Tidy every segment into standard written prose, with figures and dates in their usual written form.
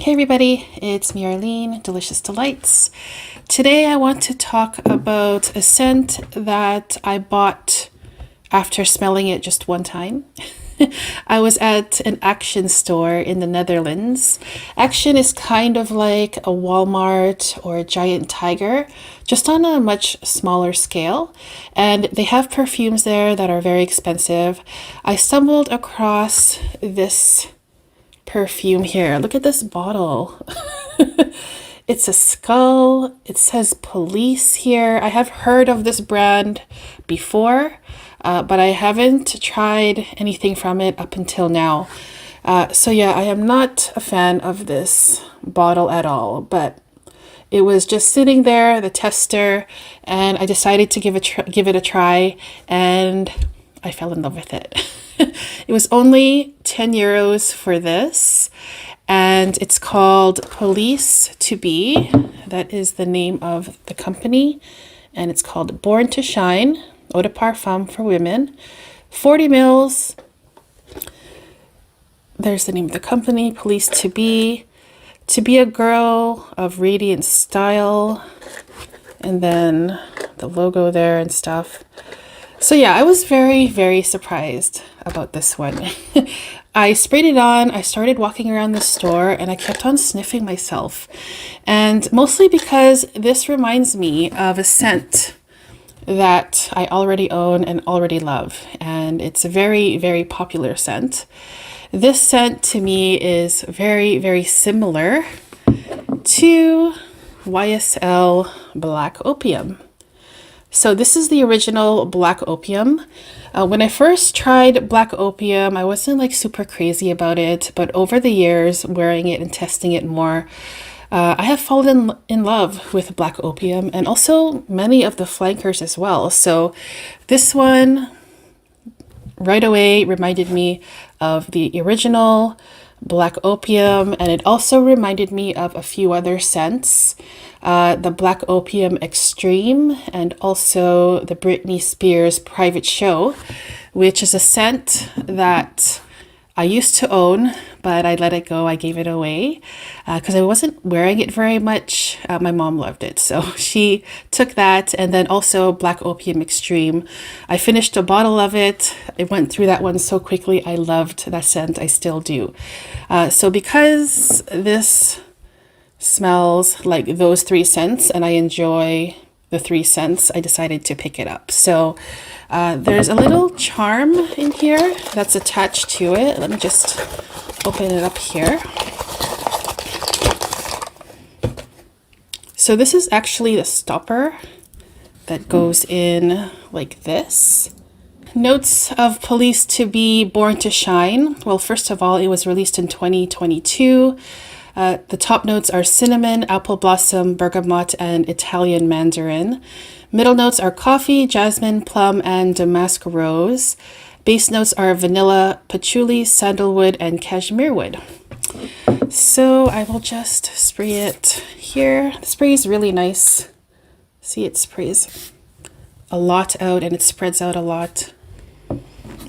Hey everybody, it's me Arlene, Delicious Delights. Today I want to talk about a scent that I bought after smelling it just one time. I was at an Action store in the Netherlands. Action is kind of like a Walmart or a Giant Tiger, just on a much smaller scale. And they have perfumes there that are very expensive. I stumbled across this perfume here. Look at this bottle. It's a skull. It says police here. I have heard of this brand before, but I haven't tried anything from it up until now. So yeah, I am not a fan of this bottle at all, but it was just sitting there, the tester, and I decided to give it a try, and I fell in love with it. It was only 10 euros for this, and it's called Police to Be. That is the name of the company, and it's called Born to Shine, Eau de Parfum for women, 40 mils. There's the name of the company, Police to Be a girl of radiant style, and then the logo there and stuff. So yeah, I was very, very surprised about this one. I sprayed it on, I started walking around the store, and I kept on sniffing myself. And mostly because this reminds me of a scent that I already own and already love. And it's a very, very popular scent. This scent to me is very, very similar to YSL Black Opium. So this is the original Black Opium. When I first tried Black Opium, I wasn't like super crazy about it, but over the years, wearing it and testing it more, I have fallen in love with Black Opium and also many of the flankers as well. So this one right away reminded me of the original Black Opium, and it also reminded me of a few other scents. The Black Opium Extreme, and also the Britney Spears Private Show, which is a scent that I used to own, but I let it go. I gave it away because I wasn't wearing it very much. My mom loved it, so she took that. And then also Black Opium Extreme. I finished a bottle of it. I went through that one so quickly. I loved that scent. I still do. So because this smells like those three scents and I enjoy the three scents, I decided to pick it up. So there's a little charm in here that's attached to it. Let me just open it up here. So this is actually the stopper that goes in like this. Notes of Police to Be Born to Shine. Well, first of all, it was released in 2022. The top notes are cinnamon, apple blossom, bergamot, and Italian mandarin. Middle notes are coffee, jasmine, plum, and damask rose. Base notes are vanilla, patchouli, sandalwood, and cashmere wood. So I will just spray it here. The spray is really nice. See, it sprays a lot out and it spreads out a lot.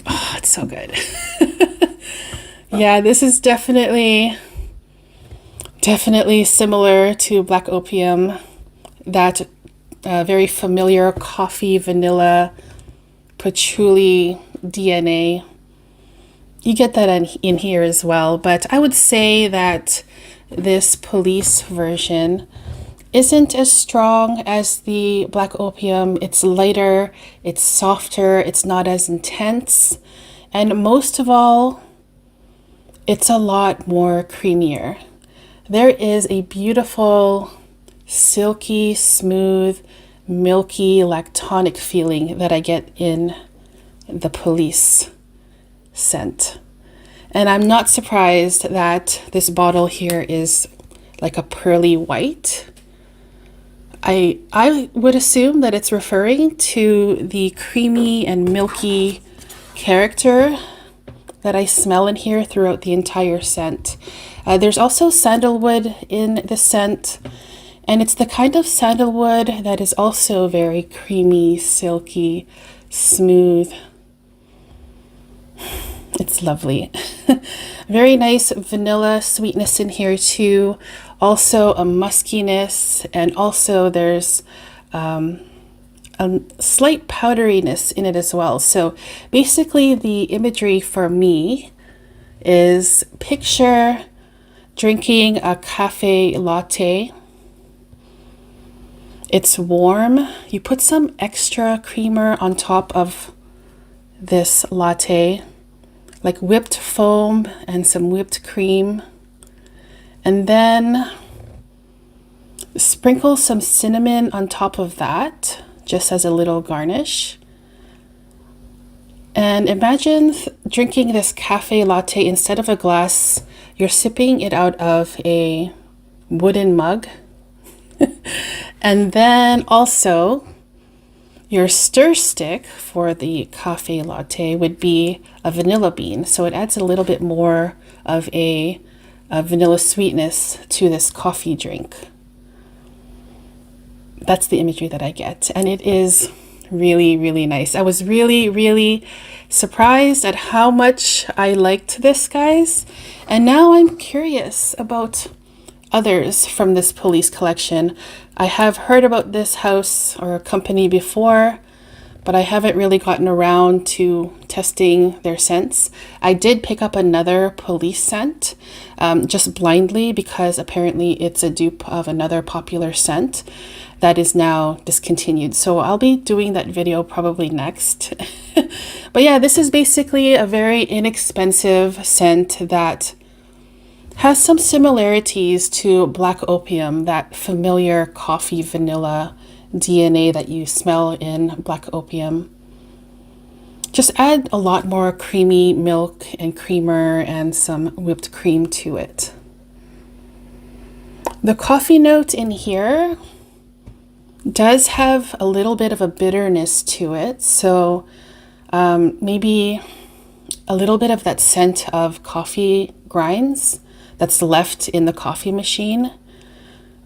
Oh, it's so good. Yeah, this is definitely similar to Black Opium, that very familiar coffee, vanilla, patchouli DNA. You get that in here as well, but I would say that this police version isn't as strong as the Black Opium. It's lighter, it's softer, it's not as intense, and most of all, it's a lot more creamier. There is a beautiful, silky, smooth, milky, lactonic feeling that I get in the police scent. And I'm not surprised that this bottle here is like a pearly white. I would assume that it's referring to the creamy and milky character that I smell in here throughout the entire scent. There's also sandalwood in the scent, and it's the kind of sandalwood that is also very creamy, silky, smooth. It's lovely. Very nice vanilla sweetness in here too. Also a muskiness, and also there's a slight powderiness in it as well. So basically the imagery for me is picture drinking a cafe latte. It's warm. You put some extra creamer on top of this latte, like whipped foam and some whipped cream, and then sprinkle some cinnamon on top of that, just as a little garnish. And imagine drinking this cafe latte, instead of a glass, you're sipping it out of a wooden mug. And then also your stir stick for the cafe latte would be a vanilla bean. So it adds a little bit more of a vanilla sweetness to this coffee drink. That's the imagery that I get. And it is really, really nice. I was really, really surprised at how much I liked this, guys. And now I'm curious about others from this police collection. I have heard about this house or company before, but I haven't really gotten around to testing their scents. I did pick up another police scent, just blindly, because apparently it's a dupe of another popular scent that is now discontinued. So I'll be doing that video probably next. But yeah, this is basically a very inexpensive scent that has some similarities to Black Opium, that familiar coffee vanilla DNA that you smell in Black Opium. Just add a lot more creamy milk and creamer and some whipped cream to it. The coffee note in here does have a little bit of a bitterness to it, so maybe a little bit of that scent of coffee grinds that's left in the coffee machine.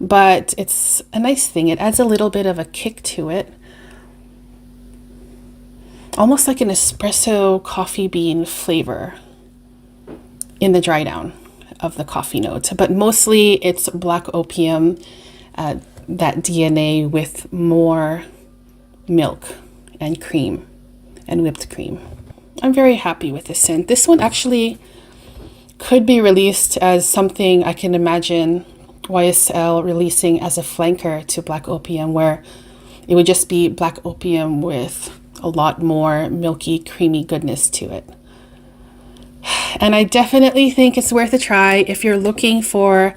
But it's a nice thing. It adds a little bit of a kick to it, almost like an espresso coffee bean flavor in the dry down of the coffee note. But mostly it's Black Opium, that DNA with more milk and cream and whipped cream. I'm very happy with this scent. This one actually could be released as something I can imagine YSL releasing as a flanker to Black Opium, where it would just be Black Opium with a lot more milky, creamy goodness to it. And I definitely think it's worth a try if you're looking for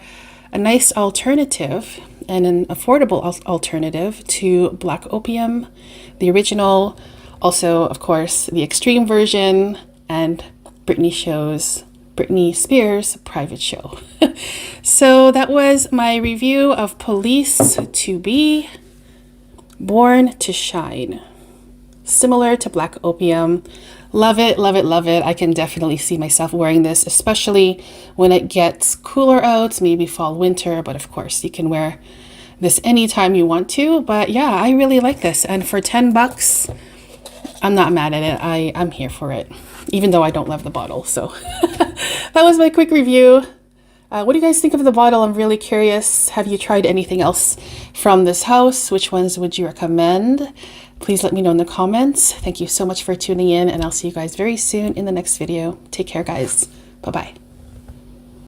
a nice alternative and an affordable alternative to Black Opium, the original, also, of course, the extreme version, and Britney Spears' private show. So that was my review of Police to Be, Born to Shine. Similar to Black Opium. Love it, love it, love it. I can definitely see myself wearing this, especially when it gets cooler out, maybe fall, winter. But of course, you can wear this anytime you want to. But yeah, I really like this. And for 10 bucks, I'm not mad at it. I'm here for it, even though I don't love the bottle. So that was my quick review. What do you guys think of the bottle? I'm really curious. Have you tried anything else from this house? Which ones would you recommend? Please let me know in the comments. Thank you so much for tuning in, and I'll see you guys very soon in the next video. Take care, guys. Bye-bye.